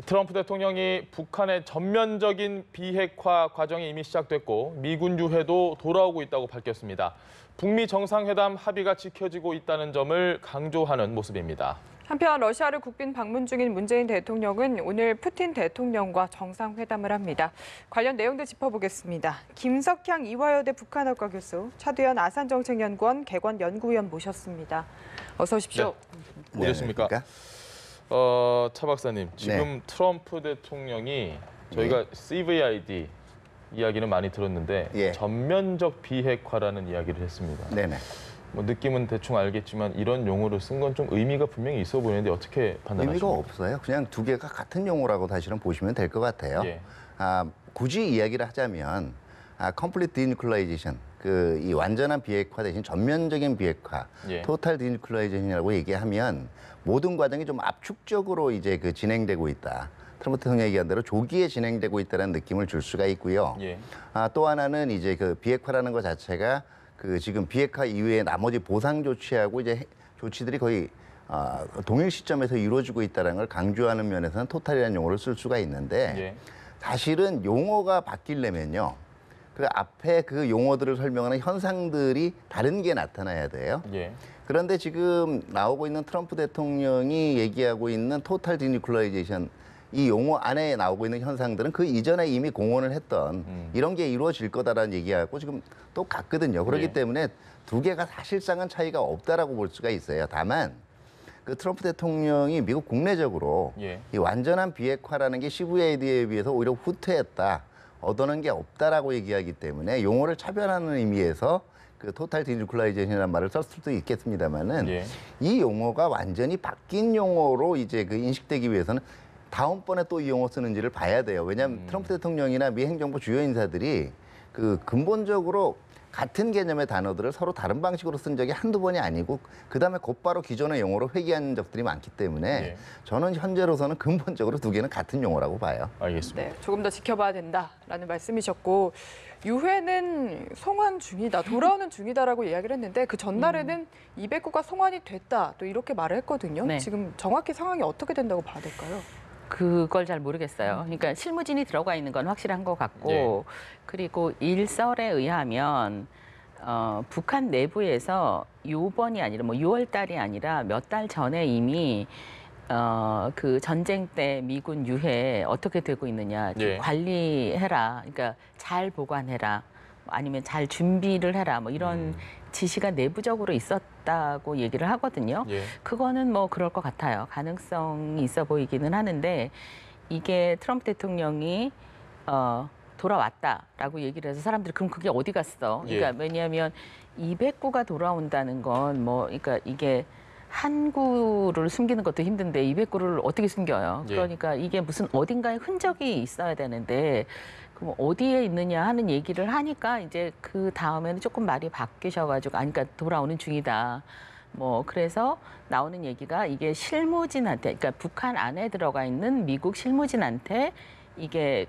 트럼프 대통령이 북한의 전면적인 비핵화 과정이 이미 시작됐고 미군 유해도 돌아오고 있다고 밝혔습니다. 북미 정상회담 합의가 지켜지고 있다는 점을 강조하는 모습입니다. 한편 러시아를 국빈 방문 중인 문재인 대통령은 오늘 푸틴 대통령과 정상회담을 합니다. 관련 내용들 짚어보겠습니다. 김석향 이화여대 북한학과 교수, 차두현 아산정책연구원 개관연구위원 모셨습니다. 어서 오십시오. 네. 오셨습니까? 차 박사님, 지금 트럼프 대통령이 저희가 CVID 이야기는 많이 들었는데 전면적 비핵화라는 이야기를 했습니다. 뭐 느낌은 대충 알겠지만 이런 용어를 쓴 건 좀 의미가 분명히 있어 보이는데 어떻게 판단하십니까? 의미가 없어요. 그냥 두 개가 같은 용어라고 사실은 보시면 될 것 같아요. 굳이 이야기를 하자면 complete denuclearization, 이 완전한 비핵화 대신 전면적인 비핵화, total denuclearization이라고 얘기하면 모든 과정이 좀 압축적으로 이제 진행되고 있다. 트럼프 대통령이 얘기한 대로 조기에 진행되고 있다는 느낌을 줄 수가 있고요. 또 하나는 이제 비핵화라는 것 자체가 지금 비핵화 이후에 나머지 보상 조치하고 이제 조치들이 거의 동일 시점에서 이루어지고 있다는 걸 강조하는 면에서는 토탈이라는 용어를 쓸 수가 있는데 사실은 용어가 바뀌려면요. 그 앞에 그 용어들을 설명하는 현상들이 다른 게 나타나야 돼요. 그런데 지금 나오고 있는 트럼프 대통령이 얘기하고 있는 토탈 디뉴클리어이제이션 이 용어 안에 나오고 있는 현상들은 그 이전에 이미 공언을 했던 이런 게 이루어질 거다라는 얘기하고 지금 똑같거든요. 그렇기 때문에 두 개가 사실상은 차이가 없다라고 볼 수가 있어요. 다만 트럼프 대통령이 미국 국내적으로 이 완전한 비핵화라는 게 CVID에 비해서 오히려 후퇴했다. 얻어낸 게 없다라고 얘기하기 때문에 용어를 차별하는 의미에서 토탈 디뉴클리어이제이션이라는 말을 썼을 수도 있겠습니다만은 이 용어가 완전히 바뀐 용어로 이제 인식되기 위해서는 다음번에 또 이 용어 쓰는지를 봐야 돼요. 왜냐하면 트럼프 대통령이나 미 행정부 주요 인사들이 근본적으로 같은 개념의 단어들을 서로 다른 방식으로 쓴 적이 한두 번이 아니고 그다음에 곧바로 기존의 용어로 회귀한 적들이 많기 때문에 저는 현재로서는 근본적으로 두 개는 같은 용어라고 봐요. 알겠습니다. 네, 조금 더 지켜봐야 된다라는 말씀이셨고 유해는 송환 중이다, 돌아오는 중이다라고 이야기를 했는데 그 전날에는 209가 송환이 됐다 또 이렇게 말을 했거든요. 지금 정확히 상황이 어떻게 된다고 봐야 될까요? 그걸 잘 모르겠어요. 그러니까 실무진이 들어가 있는 건 확실한 것 같고 그리고 일설에 의하면 북한 내부에서 요번이 아니라 6월 달이 아니라 몇 달 전에 이미 그 전쟁 때 미군 유해 어떻게 되고 있느냐 관리해라. 그러니까 잘 보관해라. 아니면 잘 준비를 해라. 이런 지시가 내부적으로 있었다고 얘기를 하거든요. 그거는 그럴 것 같아요. 가능성이 있어 보이기는 하는데 이게 트럼프 대통령이 돌아왔다라고 얘기를 해서 사람들이 그럼 그게 어디 갔어? 그러니까 왜냐하면 209가 돌아온다는 건 그러니까 이게 한 구를 숨기는 것도 힘든데 209를 어떻게 숨겨요? 그러니까 이게 무슨 어딘가에 흔적이 있어야 되는데 그럼 어디에 있느냐 하는 얘기를 하니까 이제 그 다음에는 조금 말이 바뀌셔가지고 그러니까 돌아오는 중이다. 그래서 나오는 얘기가 이게 실무진한테 그러니까 북한 안에 들어가 있는 미국 실무진한테 이게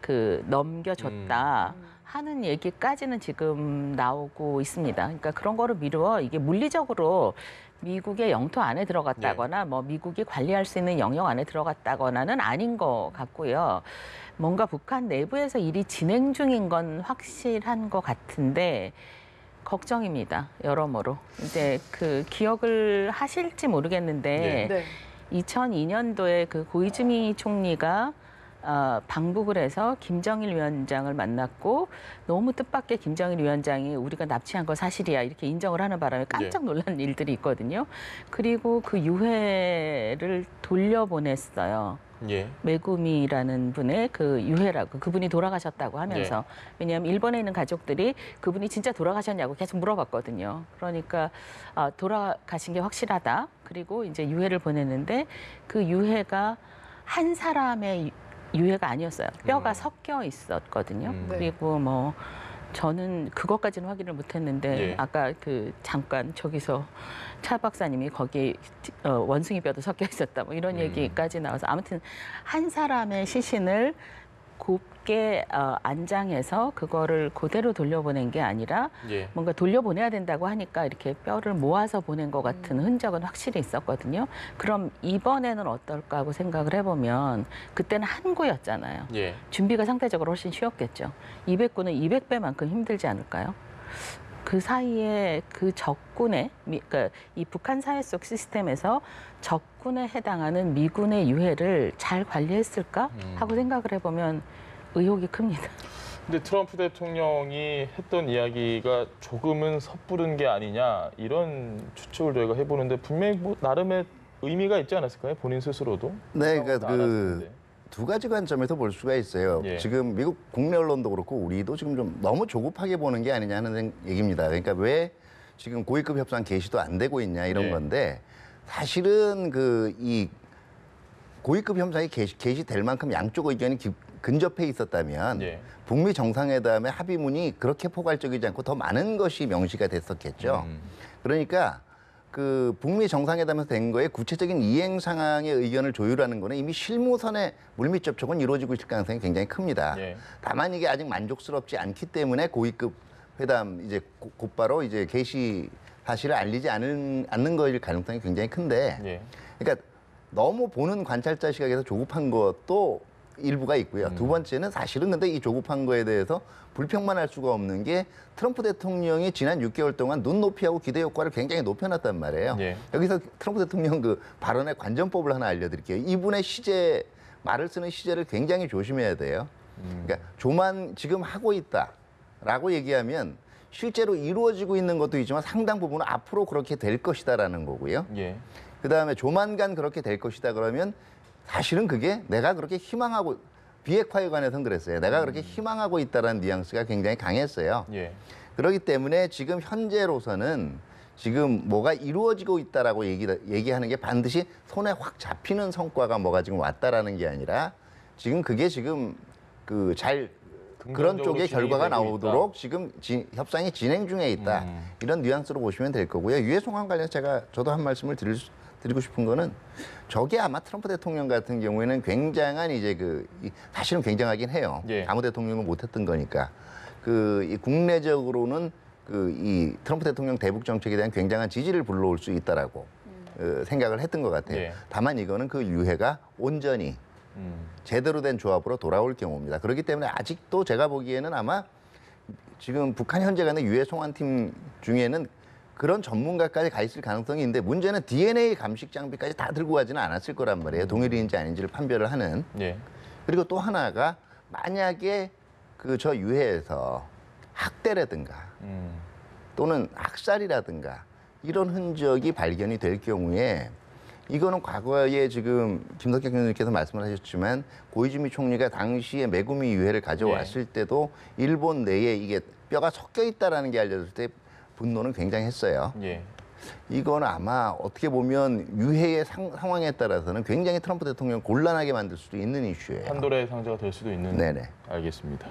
넘겨줬다. 하는 얘기까지는 지금 나오고 있습니다. 그러니까 그런 거를 미루어 이게 물리적으로 미국의 영토 안에 들어갔다거나 미국이 관리할 수 있는 영역 안에 들어갔다거나는 아닌 것 같고요. 뭔가 북한 내부에서 일이 진행 중인 건 확실한 것 같은데 걱정입니다. 여러모로. 이제 기억을 하실지 모르겠는데 2002년도에 고이즈미 총리가 방북을 해서 김정일 위원장을 만났고 너무 뜻밖의 김정일 위원장이 우리가 납치한 거 사실이야 이렇게 인정을 하는 바람에 깜짝 놀란 일들이 있거든요. 그리고 그 유해를 돌려보냈어요. 메구미라는 분의 유해라고 그분이 돌아가셨다고 하면서 왜냐하면 일본에 있는 가족들이 그분이 진짜 돌아가셨냐고 계속 물어봤거든요. 그러니까 돌아가신 게 확실하다. 그리고 이제 유해를 보냈는데 그 유해가 한 사람의 유해가 아니었어요. 뼈가 섞여 있었거든요. 그리고 저는 그것까지는 확인을 못했는데 아까 잠깐 저기서 차 박사님이 거기에 원숭이 뼈도 섞여 있었다 이런 얘기까지 나와서 아무튼 한 사람의 시신을 곱게 쉽게 안장해서 그거를 그대로 돌려보낸 게 아니라 뭔가 돌려보내야 된다고 하니까 이렇게 뼈를 모아서 보낸 것 같은 흔적은 확실히 있었거든요. 그럼 이번에는 어떨까 하고 생각을 해보면 그때는 한 구였잖아요. 준비가 상대적으로 훨씬 쉬웠겠죠. 200구는 200배만큼 힘들지 않을까요? 그 사이에 그 적군의, 그러니까 이 북한 사회 속 시스템에서 적군에 해당하는 미군의 유해를 잘 관리했을까 하고 생각을 해보면 의혹이 큽니다. 근데 트럼프 대통령이 했던 이야기가 조금은 섣부른 게 아니냐 이런 추측을 저희가 해보는데 분명히 뭐 나름의 의미가 있지 않았을까요? 본인 스스로도? 네, 그러니까 두 가지 관점에서 볼 수가 있어요. 지금 미국 국내 언론도 그렇고 우리도 지금 좀 너무 조급하게 보는 게 아니냐는 얘기입니다. 그러니까 왜 지금 고위급 협상 개시도 안 되고 있냐 이런 건데 사실은 이 고위급 협상이 개시될 만큼 양쪽 의견이 근접해 있었다면 북미 정상회담의 합의문이 그렇게 포괄적이지 않고 더 많은 것이 명시가 됐었겠죠. 그러니까 그 북미 정상회담에서 된 거에 구체적인 이행 상황의 의견을 조율하는 거는 이미 실무선의 물밑 접촉은 이루어지고 있을 가능성이 굉장히 큽니다. 다만 이게 아직 만족스럽지 않기 때문에 고위급 회담 이제 곧바로 이제 개시 사실을 알리지 않는 거일 가능성이 굉장히 큰데, 그러니까 너무 보는 관찰자 시각에서 조급한 것도 일부가 있고요. 두 번째는 사실은 근데 이 조급한 거에 대해서 불평만 할 수가 없는 게 트럼프 대통령이 지난 6개월 동안 눈높이하고 기대 효과를 굉장히 높여놨단 말이에요. 여기서 트럼프 대통령 그 발언의 관전법을 하나 알려드릴게요. 이분의 말을 쓰는 시제를 굉장히 조심해야 돼요. 그러니까 지금 하고 있다라고 얘기하면 실제로 이루어지고 있는 것도 있지만 상당 부분은 앞으로 그렇게 될 것이다라는 거고요. 그다음에 조만간 그렇게 될 것이다 그러면 사실은 그게 내가 그렇게 희망하고 비핵화에 관해서는 그랬어요. 내가 그렇게 희망하고 있다는 뉘앙스가 굉장히 강했어요. 그렇기 때문에 지금 현재로서는 지금 뭐가 이루어지고 있다라고 얘기하는 게 반드시 손에 확 잡히는 성과가 뭐가 지금 왔다라는 게 아니라 지금 그게 지금 그런 쪽의 결과가 나오도록 지금 협상이 진행 중에 있다. 이런 뉘앙스로 보시면 될 거고요. 유해 송환 관련해서 저도 한 말씀을 드리고 싶은 거는 저게 아마 트럼프 대통령 같은 경우에는 굉장한 사실은 굉장하긴 해요. 아무 대통령은 못했던 거니까. 이 국내적으로는 이 트럼프 대통령 대북 정책에 대한 굉장한 지지를 불러올 수 있다라고 생각을 했던 것 같아요. 다만 이거는 그 유해가 온전히 제대로 된 조합으로 돌아올 경우입니다. 그렇기 때문에 아직도 제가 보기에는 아마 지금 북한 현재 간의 유해 송환팀 중에는 그런 전문가까지 가 있을 가능성이 있는데 문제는 DNA 감식 장비까지 다 들고 가지는 않았을 거란 말이에요. 동일인지 아닌지를 판별을 하는. 그리고 또 하나가 만약에 저 유해에서 학대라든가 또는 학살이라든가 이런 흔적이 발견이 될 경우에 이거는 과거에 지금 김석혁 교수님께서 말씀을 하셨지만 고이즈미 총리가 당시에 메구미 유해를 가져왔을 때도 일본 내에 이게 뼈가 섞여 있다라는 게 알려졌을 때 분노는 굉장히 했어요. 이건 아마 어떻게 보면 유해의 상황에 따라서는 굉장히 트럼프 대통령 곤란하게 만들 수도 있는 이슈예요. 판도라의 상자가 될 수도 있는. 네네. 알겠습니다.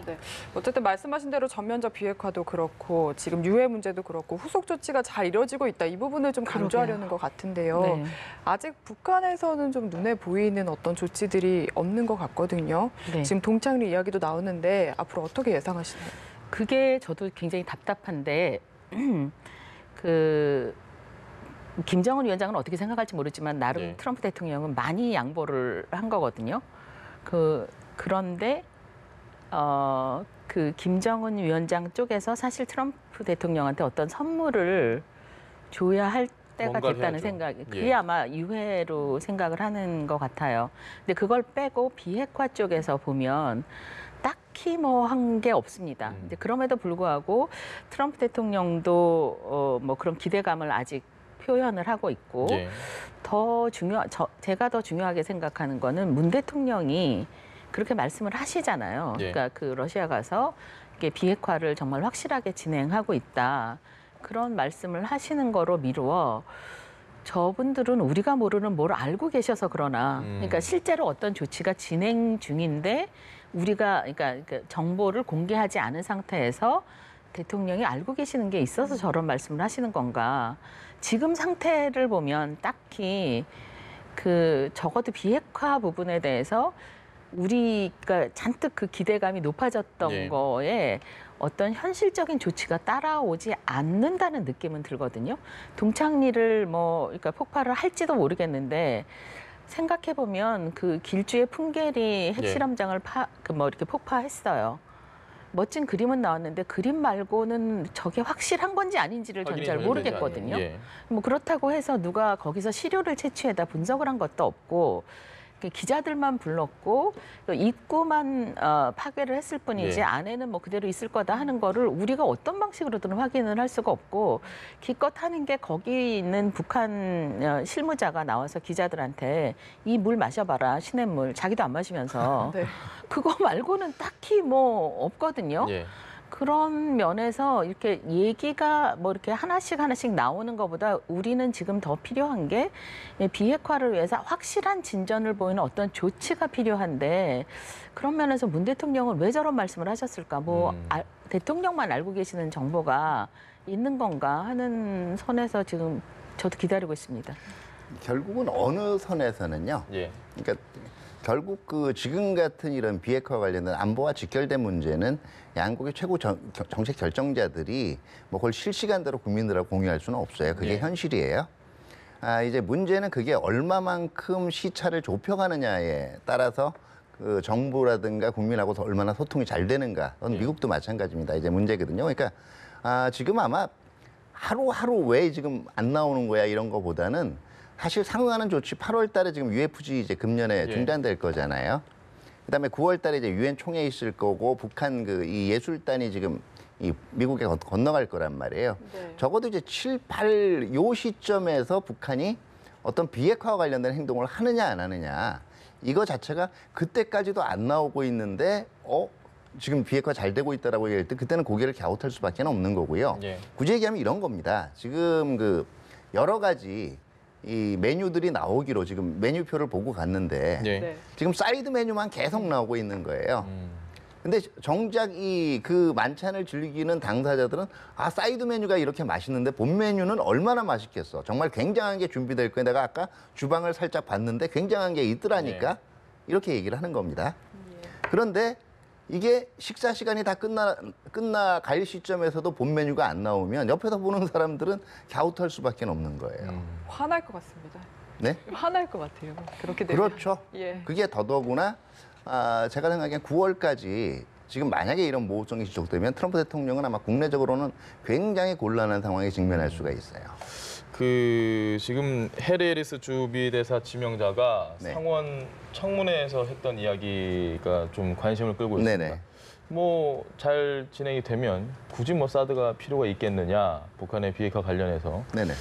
어쨌든 말씀하신 대로 전면적 비핵화도 그렇고 지금 유해 문제도 그렇고 후속 조치가 잘 이뤄지고 있다. 이 부분을 좀 강조하려는 것 같은데요. 아직 북한에서는 좀 눈에 보이는 어떤 조치들이 없는 것 같거든요. 지금 동창리 이야기도 나오는데 앞으로 어떻게 예상하시나요? 그게 저도 굉장히 답답한데 김정은 위원장은 어떻게 생각할지 모르지만 나름 트럼프 대통령은 많이 양보를 한 거거든요. 그런데 김정은 위원장 쪽에서 사실 트럼프 대통령한테 어떤 선물을 줘야 할 때가 됐다는 생각이 그게 아마 유해로 생각을 하는 것 같아요. 근데 그걸 빼고 비핵화 쪽에서 보면 딱히 뭐 한 게 없습니다. 근데 그럼에도 불구하고 트럼프 대통령도 뭐 그런 기대감을 아직 표현을 하고 있고 제가 더 중요하게 생각하는 거는 문 대통령이 그렇게 말씀을 하시잖아요. 그러니까 러시아 가서 이게 비핵화를 정말 확실하게 진행하고 있다. 그런 말씀을 하시는 거로 미루어 저분들은 우리가 모르는 뭘 알고 계셔서 그러나 그러니까 실제로 어떤 조치가 진행 중인데 우리가 그러니까 정보를 공개하지 않은 상태에서 대통령이 알고 계시는 게 있어서 저런 말씀을 하시는 건가. 지금 상태를 보면 딱히 적어도 비핵화 부분에 대해서 우리가 잔뜩 그 기대감이 높아졌던 예. 거에 어떤 현실적인 조치가 따라오지 않는다는 느낌은 들거든요. 동창리를 그러니까 폭발을 할지도 모르겠는데 생각해 보면 그 길주의 풍계리 핵실험장을 이렇게 폭파했어요. 멋진 그림은 나왔는데 그림 말고는 저게 확실한 건지 아닌지를 전 잘 모르겠거든요. 예. 뭐 그렇다고 해서 누가 거기서 시료를 채취해다 분석을 한 것도 없고 기자들만 불렀고 입구만 파괴를 했을 뿐이지 예. 안에는 뭐 그대로 있을 거다 하는 거를 우리가 어떤 방식으로든 확인을 할 수가 없고 기껏 하는 게 거기 있는 북한 실무자가 나와서 기자들한테 이 물 마셔봐라 시냇물 자기도 안 마시면서 네. 그거 말고는 딱히 뭐 없거든요. 예. 그런 면에서 이렇게 얘기가 뭐 이렇게 하나씩 나오는 것보다 우리는 지금 더 필요한 게 비핵화를 위해서 확실한 진전을 보이는 어떤 조치가 필요한데 그런 면에서 문 대통령은 왜 저런 말씀을 하셨을까? 대통령만 알고 계시는 정보가 있는 건가 하는 선에서 지금 저도 기다리고 있습니다. 결국은 어느 선에서는요. 예. 그러니까 결국 그 지금 같은 이런 비핵화 관련된 안보와 직결된 문제는 양국의 최고 정책 결정자들이 뭐 그걸 실시간대로 국민들하고 공유할 수는 없어요. 그게 예. 현실이에요. 이제 문제는 그게 얼마만큼 시차를 좁혀가느냐에 따라서 그 정부라든가 국민하고 얼마나 소통이 잘 되는가. 예. 미국도 마찬가지입니다. 이제 문제거든요. 그러니까 지금 아마 하루하루 왜 지금 안 나오는 거야 이런 거보다는 사실 상응하는 조치 8월 달에 지금 UFG 이제 금년에 예. 중단될 거잖아요. 그다음에 9월 달에 이제 유엔 총회 있을 거고 북한 그 이 예술단이 지금 이 미국에 건너갈 거란 말이에요. 네. 적어도 이제 7, 8 요 시점에서 북한이 어떤 비핵화와 관련된 행동을 하느냐 안 하느냐 이거 자체가 그때까지도 안 나오고 있는데 지금 비핵화 잘 되고 있다라고 얘기할 때 그때는 고개를 갸웃할 수밖에 없는 거고요. 예. 굳이 얘기하면 이런 겁니다. 지금 그 여러 가지 이 메뉴들이 나오기로 지금 메뉴표를 보고 갔는데 예. 네. 지금 사이드 메뉴만 계속 나오고 있는 거예요. 근데 정작 이 그 만찬을 즐기는 당사자들은 사이드 메뉴가 이렇게 맛있는데 본 메뉴는 얼마나 맛있겠어. 정말 굉장한 게 준비될 거야. 내가 아까 주방을 살짝 봤는데 굉장한 게 있더라니까. 네. 이렇게 얘기를 하는 겁니다. 그런데 이게 식사 시간이 다 끝나갈 시점에서도 본 메뉴가 안 나오면 옆에서 보는 사람들은 갸웃할 수밖에 없는 거예요. 화날 것 같습니다. 네? 화날 것 같아요. 그렇게 되면. 그렇죠. 예. 그게 더더구나 제가 생각하기엔 9월까지 지금 만약에 이런 모호성이 지속되면 트럼프 대통령은 아마 국내적으로는 굉장히 곤란한 상황에 직면할 수가 있어요. 지금 해리 해리스 주비대사 지명자가 네. 상원 청문회에서 했던 이야기가 좀 관심을 끌고 있습니다. 네네. 뭐 잘 진행이 되면 굳이 뭐 사드가 필요가 있겠느냐, 북한의 비핵화 관련해서. 네네.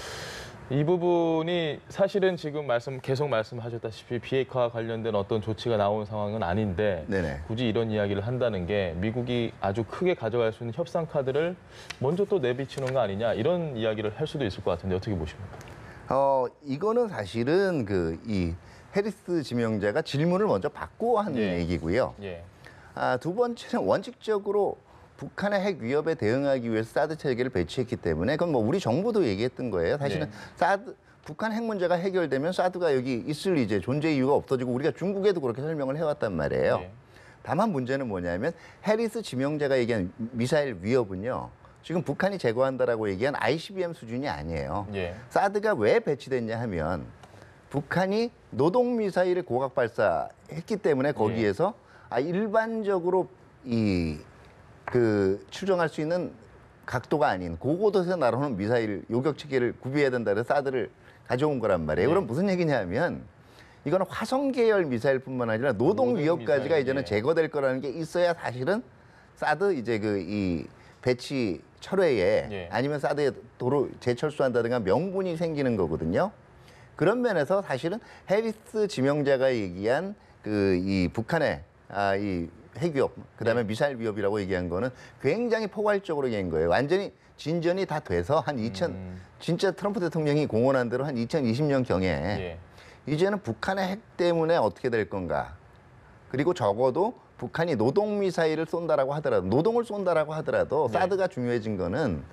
이 부분이 사실은 지금 계속 말씀하셨다시피 비핵화 관련된 어떤 조치가 나온 상황은 아닌데 네네. 굳이 이런 이야기를 한다는 게 미국이 아주 크게 가져갈 수 있는 협상 카드를 먼저 또 내비치는 거 아니냐 이런 이야기를 할 수도 있을 것 같은데 어떻게 보십니까? 이거는 사실은 이 해리스 지명자가 질문을 먼저 받고 한 예. 얘기고요. 예. 두 번째는 원칙적으로 북한의 핵 위협에 대응하기 위해서 사드 체계를 배치했기 때문에 그건 뭐 우리 정부도 얘기했던 거예요. 사실은 북한 핵 문제가 해결되면 사드가 여기 있을 이제 존재 이유가 없어지고 우리가 중국에도 그렇게 설명을 해왔단 말이에요. 예. 다만 문제는 뭐냐면 해리스 지명자가 얘기한 미사일 위협은요. 지금 북한이 제거한다라고 얘기한 ICBM 수준이 아니에요. 예. 사드가 왜 배치됐냐 하면 북한이 노동 미사일을 고각 발사했기 때문에 거기에서 일반적으로 추정할 수 있는 각도가 아닌 고고도에서 날아오는 미사일 요격 체계를 구비해야 된다 그래서 사드를 가져온 거란 말이에요. 그럼 무슨 얘기냐면 이거는 화성 계열 미사일뿐만 아니라 노동 위협까지가 미사일, 이제는 예. 제거될 거라는 게 있어야 사실은 사드 이제 이 배치 철회에 예. 아니면 사드에 도로 재철수한다든가 명분이 생기는 거거든요. 그런 면에서 사실은 해리스 지명자가 얘기한 이 북한의 이 핵위협, 그다음에 미사일 위협이라고 얘기한 거는 굉장히 포괄적으로 얘기한 거예요. 완전히 진전이 다 돼서 진짜 트럼프 대통령이 공언한 대로 한 2020년 경에 예. 이제는 북한의 핵 때문에 어떻게 될 건가. 그리고 적어도 북한이 노동 미사일을 쏜다라고 하더라도 노동을 쏜다라고 하더라도 네. 사드가 중요해진 거는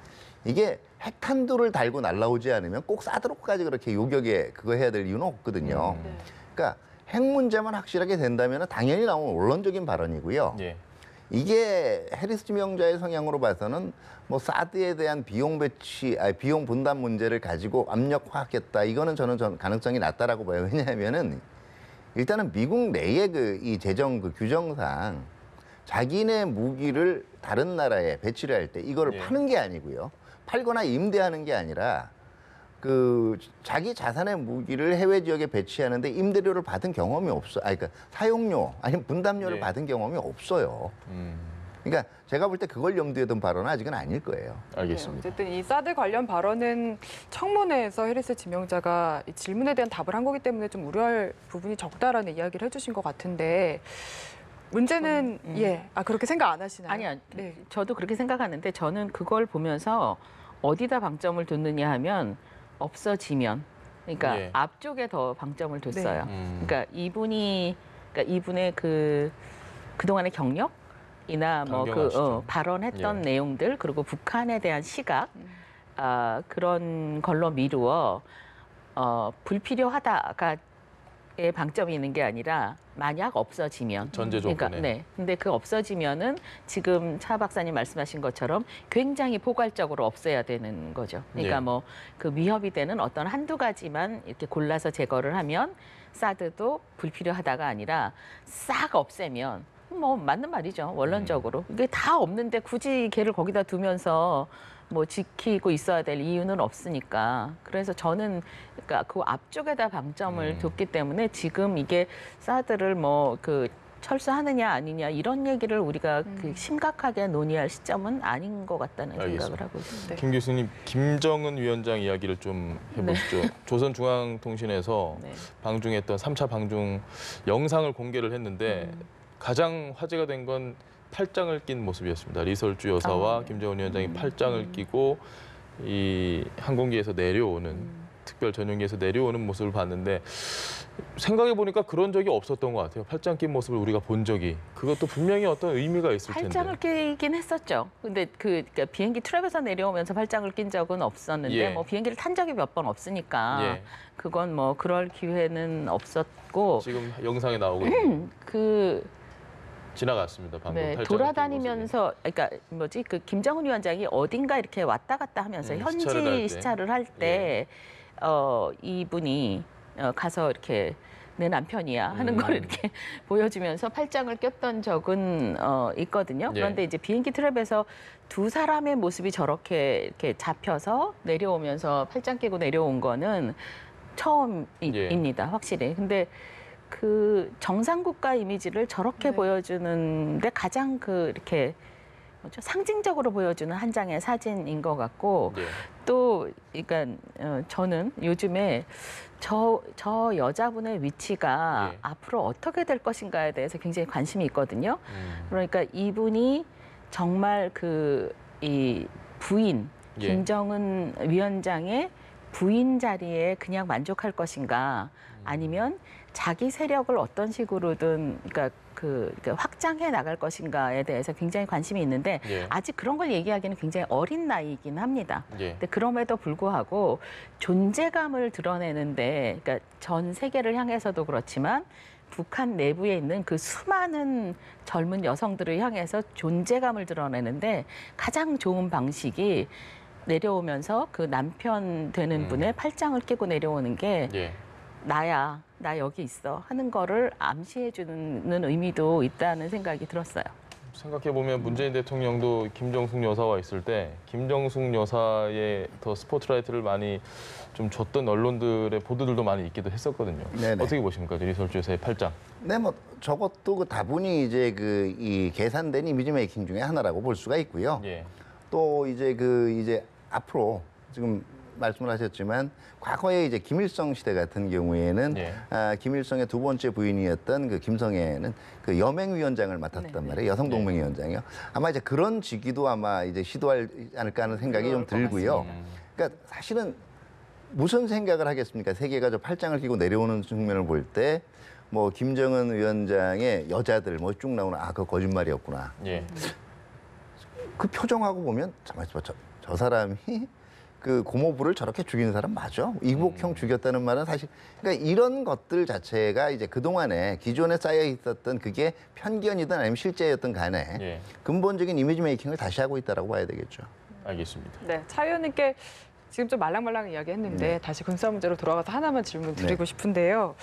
이게 핵탄두를 달고 날아오지 않으면 꼭 사드로까지 그렇게 요격에 그거 해야 될 이유는 없거든요. 네. 그러니까 핵 문제만 확실하게 된다면 당연히 나온 원론적인 발언이고요. 예. 이게 해리스 지명자의 성향으로 봐서는 뭐 사드에 대한 비용 분담 문제를 가지고 압력화하겠다. 이거는 저는 가능성이 낮다라고 봐요. 왜냐하면은 일단은 미국 내의 이 재정 규정상 자기네 무기를 다른 나라에 배치를 할 때 이거를 파는 게 아니고요. 팔거나 임대하는 게 아니라 자기 자산의 무기를 해외 지역에 배치하는데 임대료를 받은 경험이 없어. 그러니까 사용료 아니면 분담료를 받은 경험이 없어요. 그러니까 제가 볼 때 그걸 염두에 둔 발언은 아직은 아닐 거예요. 알겠습니다. 어쨌든 이 사드 관련 발언은 청문회에서 해리스 지명자가 이 질문에 대한 답을 한 거기 때문에 좀 우려할 부분이 적다라는 이야기를 해주신 것 같은데 문제는 그렇게 생각 안 하시나요? 아니요. 네. 저도 그렇게 생각하는데 저는 그걸 보면서 어디다 방점을 뒀느냐 하면 없어지면 그러니까 앞쪽에 더 방점을 뒀어요. 그러니까 이분의 그동안의 경력이나 발언했던 내용들 그리고 북한에 대한 시각 그런 걸로 미루어 불필요하다가 의 방점이 있는 게 아니라 만약 없어지면 전제 조건에. 근데 그 없어지면은 지금 차 박사님 말씀하신 것처럼 굉장히 포괄적으로 없애야 되는 거죠. 그러니까 뭐 그 위협이 되는 어떤 한두 가지만 이렇게 골라서 제거를 하면 사드도 불필요하다가 아니라 싹 없애면 뭐 맞는 말이죠. 원론적으로. 이게 다 없는데 굳이 걔를 거기다 두면서 뭐 지키고 있어야 될 이유는 없으니까. 그래서 저는 그러니까 그 앞쪽에다 방점을 뒀기 때문에 지금 이게 사드를 철수하느냐 아니냐 이런 얘기를 우리가 심각하게 논의할 시점은 아닌 것 같다는 생각을 하고 있습니다. 김 교수님, 김정은 위원장 이야기를 좀 해보시죠. 조선중앙통신에서 방중했던 3차 방중 영상을 공개를 했는데 가장 화제가 된 건 팔짱을 낀 모습이었습니다. 리설주 여사와 김정은 위원장이 팔짱을 끼고 이 항공기에서 내려오는 특별 전용기에서 내려오는 모습을 봤는데 생각해 보니까 그런 적이 없었던 것 같아요. 팔짱 낀 모습을 우리가 본 적이. 그것도 분명히 어떤 의미가 있을 텐데. 팔짱을 끼긴 했었죠. 근데 그러니까 비행기 트랩에서 내려오면서 팔짱을 낀 적은 없었는데 뭐 비행기를 탄 적이 몇 번 없으니까 그건 뭐 그럴 기회는 없었고. 지금 영상에 나오고 있는. 지나갔습니다. 방금 돌아다니면서 그러니까 김정은 위원장이 어딘가 이렇게 왔다 갔다 하면서 현지 시찰을 할 때 이분이 가서 이렇게 내 남편이야 하는 걸 이렇게 보여주면서 팔짱을 꼈던 적은 있거든요. 그런데 이제 비행기 트랩에서 두 사람의 모습이 저렇게 이렇게 잡혀서 내려오면서 팔짱 끼고 내려온 거는 처음입니다. 확실히. 근데 그 정상국가 이미지를 저렇게 보여주는데 가장 이렇게 상징적으로 보여주는 한 장의 사진인 것 같고 또 그러니까 저는 요즘에 저 여자분의 위치가 앞으로 어떻게 될 것인가에 대해서 굉장히 관심이 있거든요. 그러니까 이분이 정말 이 부인 김정은 위원장의 부인 자리에 그냥 만족할 것인가 아니면 자기 세력을 어떤 식으로든 그러니까 확장해 나갈 것인가에 대해서 굉장히 관심이 있는데 아직 그런 걸 얘기하기는 굉장히 어린 나이이긴 합니다. 근데 그럼에도 불구하고 존재감을 드러내는데 그러니까 전 세계를 향해서도 그렇지만 북한 내부에 있는 그 수많은 젊은 여성들을 향해서 존재감을 드러내는데 가장 좋은 방식이 내려오면서 그 남편 되는 분의 팔짱을 끼고 내려오는 게 나야, 나 여기 있어 하는 거를 암시해주는 의미도 있다는 생각이 들었어요. 생각해보면 문재인 대통령도 김정숙 여사와 있을 때 김정숙 여사의 더 스포트라이트를 많이 좀 줬던 언론들의 보도들도 많이 있기도 했었거든요. 네네. 어떻게 보십니까? 리설주 여사의 팔짱. 네, 뭐 저것도 다분히 이제 이 계산된 이미지 메이킹 중에 하나라고 볼 수가 있고요. 또 이제 앞으로 지금 말씀을 하셨지만 과거에 이제 김일성 시대 같은 경우에는 김일성의 두 번째 부인이었던 그 김성애는 그 여맹위원장을 맡았단 말이에요. 여성동맹위원장이요. 아마 이제 그런 직위도 아마 이제 시도하지 않을까 하는 생각이 좀 들고요. 그러니까 사실은 무슨 생각을 하겠습니까? 세계가 저 팔짱을 끼고 내려오는 측면을 볼 때 뭐 김정은 위원장의 여자들 뭐 쭉 나오는 그거 거짓말이었구나. 그 표정하고 보면 잠깐만 저 사람이 그 고모부를 저렇게 죽이는 사람 맞아? 이복형 죽였다는 말은 사실 그러니까 이런 것들 자체가 이제 그동안에 기존에 쌓여 있었던 그게 편견이든 아니면 실제였던 간에 예. 근본적인 이미지 메이킹을 다시 하고 있다라고 봐야 되겠죠. 알겠습니다. 네, 차 의원님께 지금 좀 말랑말랑 이야기했는데 다시 군사 문제로 돌아가서 하나만 질문 드리고 싶은데요.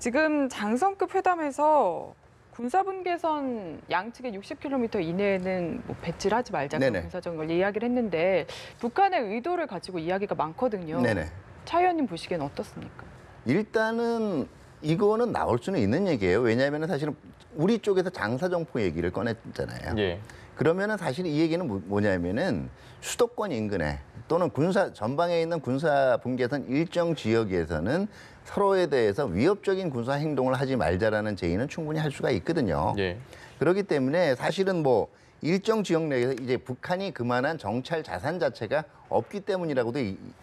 지금 장성급 회담에서 군사분계선 양측의 60km 이내에는 뭐 배치를 하지 말자 그런 군사적인 걸 이야기를 했는데 북한의 의도를 가지고 이야기가 많거든요. 네네. 차 의원님 보시기에는 어떻습니까? 일단은 이거는 나올 수는 있는 얘기예요. 왜냐하면 사실은 우리 쪽에서 장사정포 얘기를 꺼냈잖아요. 예. 그러면은 사실 이 얘기는 뭐냐면은 수도권 인근에 또는 군사 전방에 있는 군사 분계선 일정 지역에서는 서로에 대해서 위협적인 군사 행동을 하지 말자라는 제의는 충분히 할 수가 있거든요. 예. 그렇기 때문에 사실은 뭐 일정 지역 내에서 이제 북한이 그만한 정찰 자산 자체가 없기 때문이라고도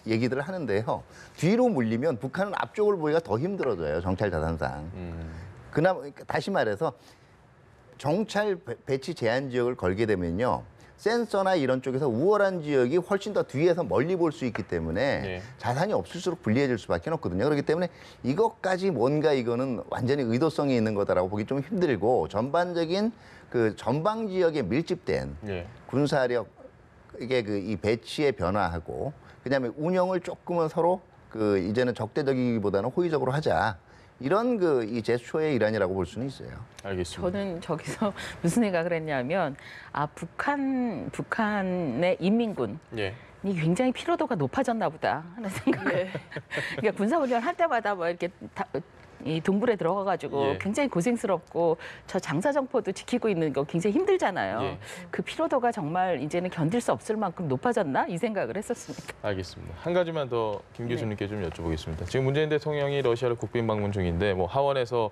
얘기들을 하는데요. 뒤로 물리면 북한은 앞쪽을 보기가 더 힘들어져요. 정찰 자산상. 그나마 다시 말해서 정찰 배치 제한 지역을 걸게 되면요. 센서나 이런 쪽에서 우월한 지역이 훨씬 더 뒤에서 멀리 볼 수 있기 때문에 네. 자산이 없을수록 불리해질 수밖에 없거든요. 그렇기 때문에 이것까지 뭔가 이거는 완전히 의도성이 있는 거다라고 보기 좀 힘들고 전반적인 그 전방 지역에 밀집된 네. 군사력 이게 그 이 배치의 변화하고 그다음에 운영을 조금은 서로 그 이제는 적대적이기보다는 호의적으로 하자. 이런 그 이 제스처의 일환이라고 볼 수는 있어요. 알겠습니다. 저는 저기서 무슨 생각을 했냐면 북한의 인민군 예. 이 굉장히 피로도가 높아졌나 보다 하는 생각을. 그러니까 군사훈련 할 때마다 뭐 이렇게 이 동굴에 들어가가지고 예. 굉장히 고생스럽고 저 장사정포도 지키고 있는 거 굉장히 힘들잖아요. 예. 그 피로도가 정말 이제는 견딜 수 없을 만큼 높아졌나 이 생각을 했었습니다. 알겠습니다. 한 가지만 더 김 교수님께 좀 여쭤보겠습니다. 지금 문재인 대통령이 러시아를 국빈 방문 중인데 뭐 하원에서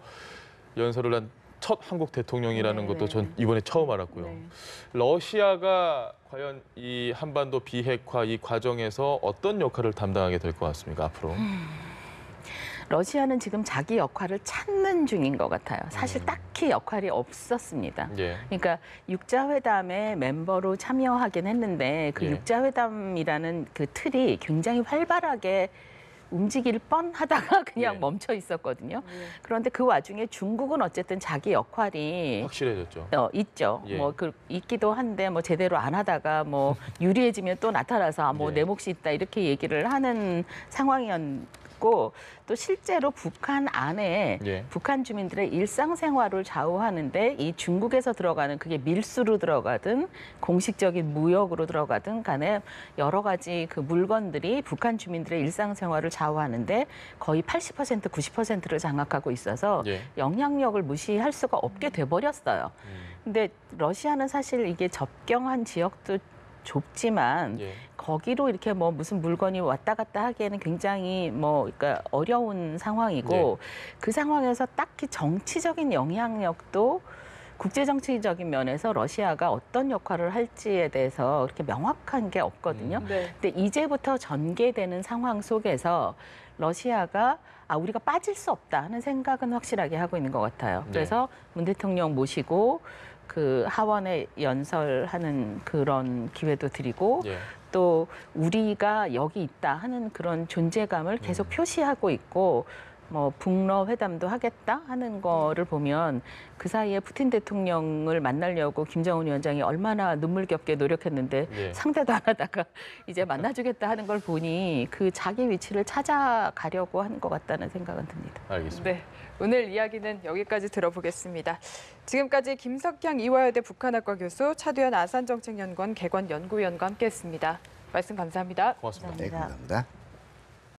연설을 한 첫 한국 대통령이라는 것도 전 이번에 처음 알았고요. 네. 러시아가 과연 이 한반도 비핵화 이 과정에서 어떤 역할을 담당하게 될 것 같습니까, 앞으로? 러시아는 지금 자기 역할을 찾는 중인 것 같아요. 사실 딱히 역할이 없었습니다. 예. 그러니까 육자회담에 멤버로 참여하긴 했는데 그 예. 육자회담이라는 그 틀이 굉장히 활발하게 움직일 뻔하다가 그냥 예. 멈춰 있었거든요. 그런데 그 와중에 중국은 어쨌든 자기 역할이 확실해졌죠. 있죠. 예. 뭐 있기도 한데 뭐 제대로 안 하다가 뭐 유리해지면 또 나타나서 뭐 예. 내 몫이 있다 이렇게 얘기를 하는 상황이었고 또 실제로 북한 안에 예. 북한 주민들의 일상생활을 좌우하는데 이 중국에서 들어가는 그게 밀수로 들어가든 공식적인 무역으로 들어가든 간에 여러 가지 그 물건들이 북한 주민들의 일상생활을 좌우하는데 거의 80% 90%를 장악하고 있어서 예. 영향력을 무시할 수가 없게 돼버렸어요. 근데 러시아는 사실 이게 접경한 지역도 좁지만 예. 거기로 이렇게 뭐 무슨 물건이 왔다 갔다 하기에는 굉장히 뭐 그러니까 어려운 상황이고 그 상황에서 딱히 정치적인 영향력도 국제 정치적인 면에서 러시아가 어떤 역할을 할지에 대해서 그렇게 명확한 게 없거든요. 근데 이제부터 전개되는 상황 속에서 러시아가 우리가 빠질 수 없다 하는 생각은 확실하게 하고 있는 것 같아요. 그래서 문 대통령 모시고 그 하원에 연설하는 그런 기회도 드리고 또 우리가 여기 있다 하는 그런 존재감을 계속 표시하고 있고 뭐 북러 회담도 하겠다 하는 거를 보면 그 사이에 푸틴 대통령을 만나려고 김정은 위원장이 얼마나 눈물겹게 노력했는데 상대도 안 하다가 이제 만나주겠다 하는 걸 보니 그 자기 위치를 찾아가려고 하는 것 같다는 생각은 듭니다. 알겠습니다. 네, 오늘 이야기는 여기까지 들어보겠습니다. 지금까지 김석향 이화여대 북한학과 교수, 차두현 아산정책연구원 개관연구위원과 함께했습니다. 말씀 감사합니다. 고맙습니다. 네, 감사합니다.